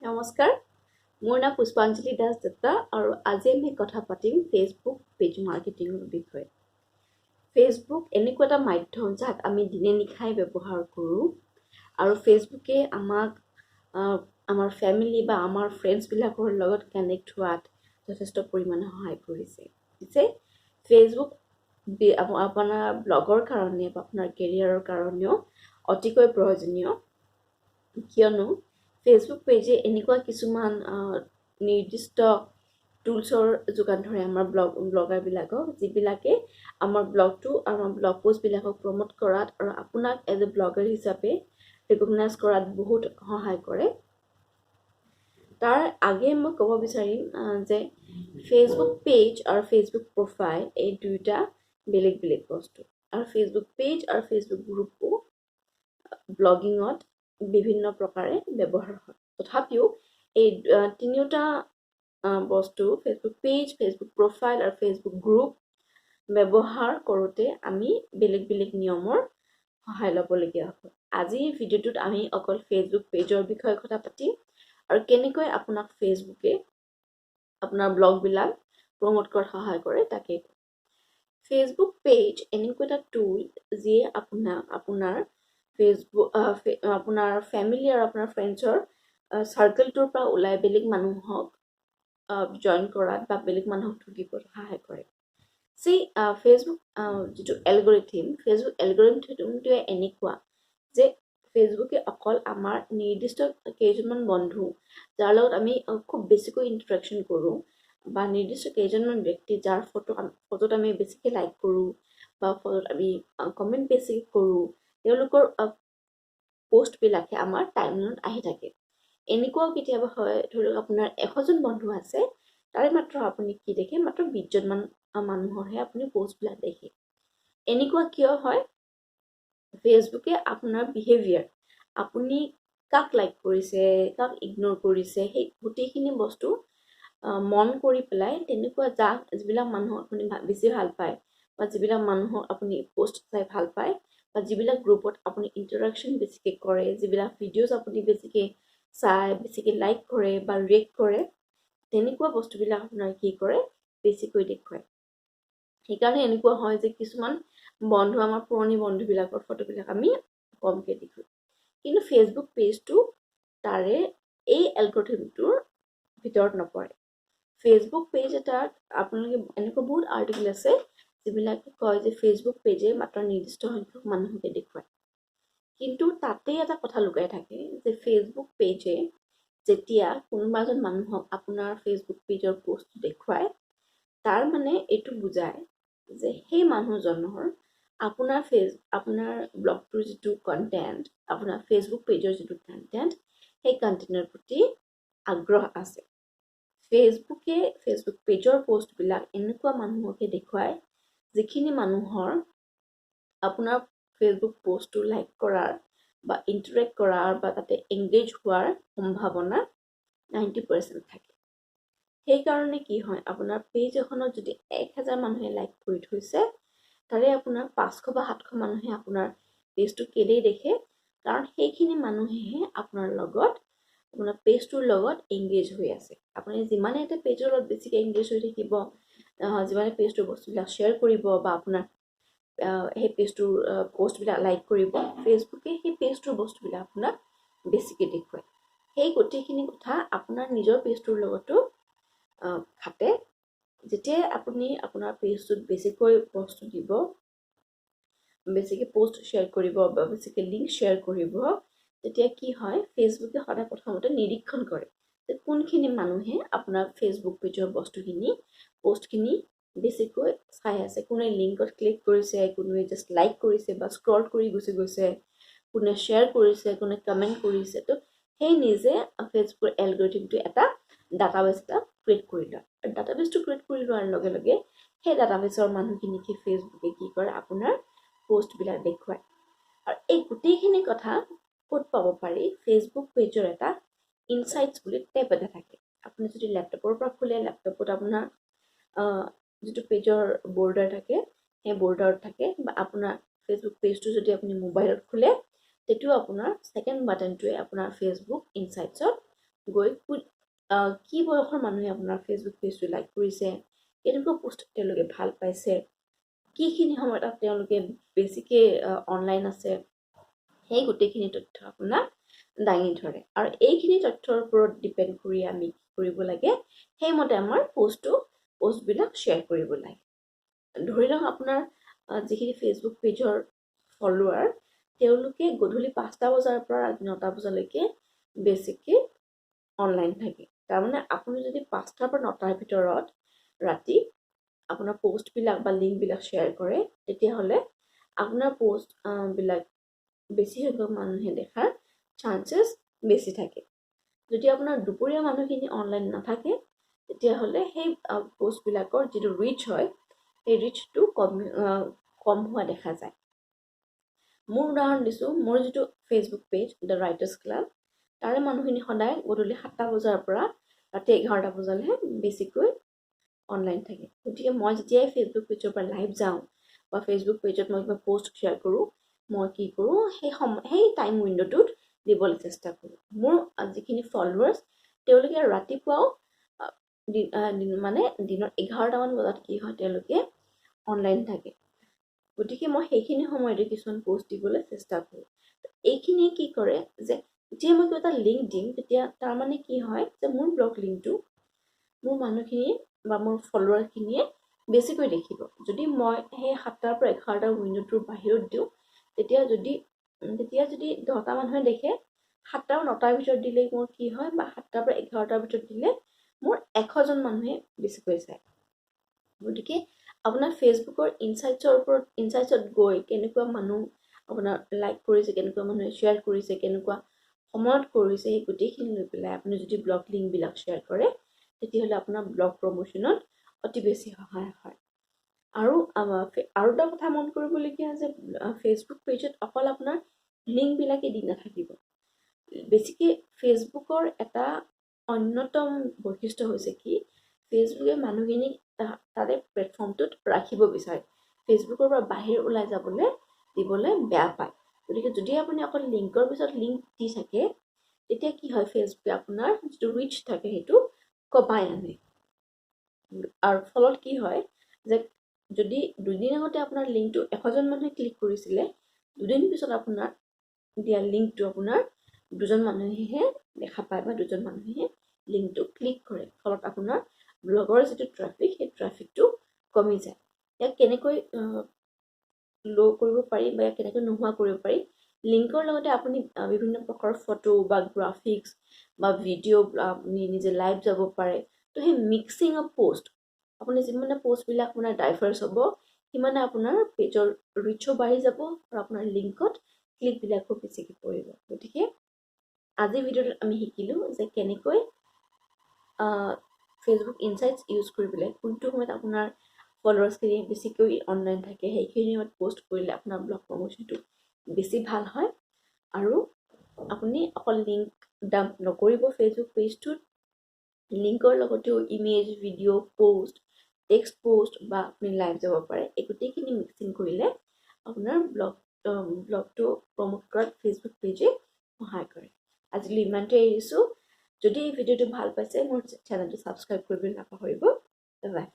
নমস্কাৰ মোৰ নাম পুষ্পাঞ্জলি দাস দত্তা আৰু আজি আমি কথা পাতিম ফেচবুক পেজ মাৰ্কেটিংৰ বিষয়ে ফেচবুক এনেকুৱা এটা মাধ্যম যাক আমি দিনে নিশাই ব্যৱহাৰ কৰোঁ আৰু ফেচবুকে আমাক আমাৰ ফ্যামিলি বা আমাৰ ফ্ৰেণ্ডছ বিলাকৰ লগত কানেক্ট হোৱাত যথেষ্ট পৰিমাণে সহায় কৰিছে যে ফেচবুক আপোনাৰ ব্লগৰ কাৰণে বা আপোনাৰ কেৰিয়াৰৰ কাৰণেও অতিকৈ প্ৰয়োজনীয় কিয়নো ফেচবুক পেজে এনেকুৱা কিছুমান নিৰ্দিষ্ট টুলছৰ যোগান ধৰে আমাৰ ব্লগাৰবিলাকক যিবিলাকে আমাৰ ব্লগটো আমাৰ ব্লগ পোষ্টবিলাকক প্ৰমোট কৰাত আৰু আপোনাক এজ এ ব্লগাৰ হিচাপে ৰিকগনাইজ কৰাত বহুত সহায় কৰে তাৰ আগে মই ক'ব বিচাৰিম যে ফেচবুক পেজ আৰু ফেচবুক প্ৰফাইল এই দুইটা বেলেগ বেলেগ বস্তু আৰু ফেচবুক পেজ আৰু ফেচবুক গ্ৰুপো ব্লগিঙত বিভিন্ন প্ৰকাৰে ব্যৱহাৰ হয় তথাপিও এই তিনিটা বস্তু ফেচবুক পেজ ফেচবুক প্ৰফাইল আৰু ফেচবুক গ্ৰুপ ব্যৱহাৰ কৰোঁতে আমি বেলেগ বেলেগ নিয়মৰ সহায় ল'বলগীয়া হয় আজিৰ ভিডিঅ'টোত আমি অকল ফেচবুক পেজৰ বিষয়ে কথা পাতিম আৰু কেনেকৈ আপোনাক ফেচবুকে আপোনাৰ ব্লগবিলাক প্ৰমোট কৰাত সহায় কৰে তাকে ফেচবুক পেজ এনেকুৱা এটা টুল যিয়ে আপোনাক আপোনাৰ ফেচবুক আপোনাৰ ফ্যামিলি আৰু আপোনাৰ ফ্ৰেণ্ডছৰ সাৰ্কেলটোৰ পৰা ওলাই বেলেগ মানুহক জয়েন কৰাত বা বেলেগ মানুহক ঢুকিবলৈ সহায় কৰে ফেচবুক যিটো এলগৰিথমটোৱে এনেকুৱা যে ফেচবুকে অকল আমাৰ নিৰ্দিষ্ট কেইজনমান বন্ধু যাৰ লগত আমি খুব বেছিকৈ ইন্টাৰেকশ্যন কৰোঁ বা নিৰ্দিষ্ট কেইজনমান ব্যক্তি যাৰ ফটোত আমি বেছিকৈ লাইক কৰোঁ বা ফটোত আমি কমেণ্ট বেছিকৈ কৰোঁ তেওঁলোকৰ পোষ্টবিলাকে আমাৰ টাইমলাইনত আহি থাকে এনেকুৱাও কেতিয়াবা হয় ধৰি লওক আপোনাৰ 100জন বন্ধু আছে তাৰে মাত্ৰ আপুনি কি দেখে মাত্ৰ 20জনমান মানুহৰহে আপুনি পোষ্টবিলাক দেখে এনেকুৱা কিয় হয় ফেচবুকে আপোনাৰ বিহেভিয়াৰ আপুনি কাক লাইক কৰিছে কাক ইগনোৰ কৰিছে সেই গোটেইখিনি বস্তু মন কৰি পেলাই তেনেকুৱা যিবিলাক মানুহক আপুনি বেছি ভাল পায় বা যিবিলাক মানুহক আপুনি পোষ্ট চাই ভাল পায় বা যিবিলাক গ্ৰুপত আপুনি ইন্টাৰেকশ্যন বেছিকৈ কৰে যিবিলাক ভিডিঅ'জ আপুনি বেছিকৈ চাই বেছিকৈ লাইক কৰে বা ৰিয়েক্ট কৰে তেনেকুৱা বস্তুবিলাক আপোনাৰ কি কৰে বেছিকৈ দেখুৱায় সেইকাৰণে এনেকুৱা হয় যে কিছুমান বন্ধু আমাৰ পুৰণি বন্ধুবিলাকৰ ফটোবিলাক আমি কমকৈ দেখোঁ কিন্তু ফেচবুক পেজটো তাৰে এই এলগৰিথমটোৰ ভিতৰত নপৰে ফেচবুক পেজ এটাত আপোনালোকে এনেকুৱা বহুত আৰ্টিকেল আছে যিবিলাকে কয় যে ফেচবুক পেজে মাত্ৰ নিৰ্দিষ্ট সংখ্যক মানুহকে দেখুৱায় কিন্তু তাতে এটা কথা লুকাই থাকে যে ফেচবুক পেজে যেতিয়া কোনোবা এজন মানুহক আপোনাৰ ফেচবুক পেজৰ পোষ্ট দেখুৱায় তাৰ মানে এইটো বুজায় যে সেই মানুহজনৰ আপোনাৰ ব্লগটোৰ যিটো কণ্টেণ্ট আপোনাৰ ফেচবুক পেজৰ যিটো কণ্টেণ্ট সেই কণ্টেণ্টৰ প্ৰতি আগ্ৰহ আছে ফেচবুকে ফেচবুক পেজৰ পোষ্টবিলাক এনেকুৱা মানুহকে দেখুৱায় যিখিনি মানুহৰ আপোনাৰ ফেচবুক পোষ্টটো লাইক কৰাৰ বা ইণ্টাৰেক্ট কৰাৰ বা তাতে এংগেজ হোৱাৰ সম্ভাৱনা 90% থাকে সেইকাৰণে কি হয় আপোনাৰ পেজ এখনত যদি 1000 মানুহে লাইক কৰি থৈছে তাৰে আপোনাৰ 500 বা 700 মানুহে আপোনাৰ পেজটো কেলেই দেখে কাৰণ সেইখিনি মানুহেহে আপোনাৰ পেজটোৰ লগত এংগেজ হৈ আছে আপুনি যিমানে এটা পেজৰ লগত বেছিকৈ এংগেজ হৈ থাকিব যিমানে পেজটোৰ বস্তুবিলাক শ্বেয়াৰ কৰিব বা আপোনাৰ সেই পেজটোৰ পোষ্টবিলাক লাইক কৰিব ফেচবুকে সেই পেজটোৰ বস্তুবিলাক আপোনাক বেছিকৈ দেখুৱায় সেই গোটেইখিনি কথা আপোনাৰ নিজৰ পেজটোৰ লগতো খাটে যেতিয়াই আপুনি আপোনাৰ পেজটোত বেছিকৈ বস্তু দিব বেছিকৈ পোষ্ট শ্বেয়াৰ কৰিব বা বেছিকৈ লিংক শ্বেয়াৰ কৰিব তেতিয়া কি হয় ফেচবুকে সদায় প্ৰথমতে নিৰীক্ষণ কৰে যে কোনখিনি মানুহে আপোনাৰ ফেচবুক পেজৰ বস্তুখিনি পোষ্টখিনি বেছিকৈ চাই আছে কোনে লিংকত ক্লিক কৰিছে কোনোৱে জাষ্ট লাইক কৰিছে বা স্ক্ৰল কৰি গুচি গৈছে কোনে শ্বেয়াৰ কৰিছে কোনে কমেণ্ট কৰিছে তো সেই নিজে ফেচবুকৰ এলগৰিথমটোৱে এটা ডাটাবেছ এটা ক্ৰিয়েট কৰি লয় আৰু ডাটাবেছটো ক্ৰিয়েট কৰি লোৱাৰ লগে লগে সেই ডাটাবেছৰ মানুহখিনিকে ফেচবুকে কি কৰে আপোনাৰ পোষ্টবিলাক দেখুৱায় আৰু এই গোটেইখিনি কথা ক'ত পাব পাৰি ফেচবুক পেজৰ এটা ইনচাইটছ বুলি টেব এটা থাকে আপুনি যদি লেপটপৰ পৰা খোলে লেপটপত আপোনাৰ যিটো পেজৰ বৰ্ডাৰ থাকে সেই বৰ্ডাৰত থাকে বা আপোনাৰ ফেচবুক পেজটো যদি আপুনি মোবাইলত খোলে তেতিয়াও আপোনাৰ ছেকেণ্ড বাটনটোৱে আপোনাৰ ফেচবুক ইনচাইটছত গৈ কি বয়সৰ মানুহে আপোনাৰ ফেচবুক পেজটো লাইক কৰিছে, কেনেকুৱা পোষ্ট তেওঁলোকে ভাল পাইছে, কিখিনি সময়ত তেওঁলোকে বেছিকৈ অনলাইন আছে, সেই গোটেইখিনি তথ্য আপোনাক দাঙি ধৰে। আৰু এইখিনি তথ্যৰ ওপৰত ডিপেণ্ড কৰি আমি কি কৰিব লাগে, সেইমতে আমাৰ পোষ্টবিলাক শ্বেয়াৰ কৰিব লাগে। ধৰি লওক আপোনাৰ যিখিনি ফেচবুক পেজৰ ফলোৱাৰ, তেওঁলোকে গধূলি 5টা বজাৰ পৰা 9টা বজালৈকে বেছিকৈ অনলাইন থাকে। তাৰমানে আপুনি যদি 5টাৰ পৰা 9টাৰ ভিতৰত ৰাতি আপোনাৰ পোষ্টবিলাক বা লিংকবিলাক শ্বেয়াৰ কৰে, তেতিয়াহ'লে আপোনাৰ পোষ্টবিলাক বেছি সংখ্যক মানুহে দেখাৰ চান্সেছ বেছি থাকে। যদি আপোনাৰ দুপৰীয়া মানুহখিনি অনলাইন নাথাকে, তেতিয়াহ'লে সেই পোষ্টবিলাকৰ যিটো ৰিচ হয়, সেই ৰিচটো কম হোৱা দেখা যায়। মোৰ উদাহৰণ দিছোঁ, মোৰ যিটো Facebook page the writers club, তাৰে মানুহখিনি সদায় গধূলি 7টা বজাৰ পৰা ৰাতি 11টা বজালৈহে বেছিকৈ অনলাইন থাকে। গতিকে মই যেতিয়াই ফেচবুক পেজৰ পৰা লাইভ যাওঁ বা ফেচবুক পেজত মই কিবা পোষ্ট শ্বেয়াৰ কৰোঁ, মই কি কৰোঁ, সেই টাইম উইণ্ডটোত দিবলৈ চেষ্টা কৰোঁ। মোৰ যিখিনি ফলোৱাৰ্ছ, তেওঁলোকে ৰাতিপুৱাও মানে দিনৰ 11টামান বজাত কি হয়, তেওঁলোকে অনলাইন থাকে। গতিকে মই সেইখিনি সময়তে কিছুমান পোষ্ট দিবলৈ চেষ্টা কৰোঁ। এইখিনিয়ে কি কৰে যে যেতিয়া মই কিবা এটা লিংক দিম, তেতিয়া তাৰমানে কি হয় যে মোৰ ব্লগ লিংকটো মোৰ মানুহখিনিয়ে বা মোৰ ফলোৱাৰখিনিয়ে বেছিকৈ দেখিব। যদি মই সেই 7টাৰ পৰা 11টা উইণ্ডটোৰ বাহিৰত দিওঁ, তেতিয়া যদি 10টা মানুহে দেখে, 7টা আৰু 9টাৰ ভিতৰত দিলে মোৰ কি হয়, বা 7টাৰ পৰা 11টাৰ ভিতৰত দিলে মোৰ 100জন মানুহে বেছিকৈ চায়। গতিকে আপোনাৰ ফেচবুকৰ ইনচাইটছত গৈ কেনেকুৱা মানুহ আপোনাৰ লাইক কৰিছে, কেনেকুৱা মানুহে শ্বেয়াৰ কৰিছে, কেনেকুৱা সময়ত কৰিছে, সেই গোটেইখিনি লৈ পেলাই আপুনি যদি ব্লগ লিংকবিলাক শ্বেয়াৰ কৰে, তেতিয়াহ'লে আপোনাৰ ব্লগ প্ৰমোশ্যনত অতি বেছি সহায় হয়। আৰু এটা কথা মন কৰিবলগীয়া যে ফেচবুক পেজত অকল আপোনাৰ লিংকবিলাকেই দি নাথাকিব। বেছিকৈ ফেচবুকৰ এটা অন্যতম বৈশিষ্ট্য হৈছে কি, ফেচবুকে মানুহখিনিক তাৰে প্লেটফৰ্মটোত ৰাখিব বিচাৰে। ফেচবুকৰ পৰা বাহিৰ ওলাই দিবলৈ বেয়া পায়। গতিকে যদি আপুনি অকল লিংকৰ পিছত লিংক দি থাকে, তেতিয়া কি হয়, ফেচবুকে আপোনাৰ যিটো ৰিচ থাকে সেইটো কমাই আনে। আৰু ফলত কি হয় যে যদি দুদিন আগতে আপোনাৰ লিংকটো 100জন মানুহে ক্লিক কৰিছিলে, দুদিন পিছত আপোনাৰ দিয়া লিংকটো আপোনাৰ 2জন মানুহেহে দেখা পায় বা 2জন মানুহেহে লিংকটো ক্লিক কৰে। ফলত আপোনাৰ ব্লগৰ যিটো ট্ৰাফিক, সেই ট্ৰাফিকটো কমি যায়। ইয়াক কেনেকৈ ল' কৰিব পাৰি বা ইয়াক কেনেকৈ নোহোৱা কৰিব পাৰি, লিংকৰ লগতে আপুনি বিভিন্ন প্ৰকাৰৰ ফটো বা গ্ৰাফিক্স বা ভিডিঅ' আপুনি নিজে লাইভ যাব পাৰে। তো সেই মিক্সিং অফ পোষ্ট, আপুনি যিমানে পোষ্টবিলাক আপোনাৰ ডাইভাৰ্ছ হ'ব, সিমানে আপোনাৰ পেজৰ ৰিচো বাঢ়ি যাব আৰু আপোনাৰ লিংকত ক্লিকবিলাকো বেছিকৈ পৰিব। গতিকে আজিৰ ভিডিঅ'টোত আমি শিকিলোঁ যে কেনেকৈ ফেচবুক ইনচাইটছ ইউজ কৰি পেলাই কোনটো সময়ত আপোনাৰ ফলোৱাৰ্ছখিনি বেছিকৈ অনলাইন থাকে, সেইখিনি সময়ত পোষ্ট কৰিলে আপোনাৰ ব্লগ প্ৰমোশ্যনটো বেছি ভাল হয়। আৰু আপুনি অকল লিংক ডাম্প নকৰিব ফেচবুক পেজটোত, লিংকৰ লগতেও image, video', post, text post বা আপুনি লাইভ যাব পাৰে। এই গোটেইখিনি মিক্সিং কৰিলে আপোনাৰ ব্লগটো প্ৰমোট কৰাত ফেচবুক পেজে সহায় কৰে। আজিলৈ ইমানটোৱে এৰিছোঁ। যদি এই ভিডিঅ'টো ভাল পাইছে, মোৰ চেনেলটো ছাবস্ক্ৰাইব কৰিবলৈ নাপাহৰিব। বাই।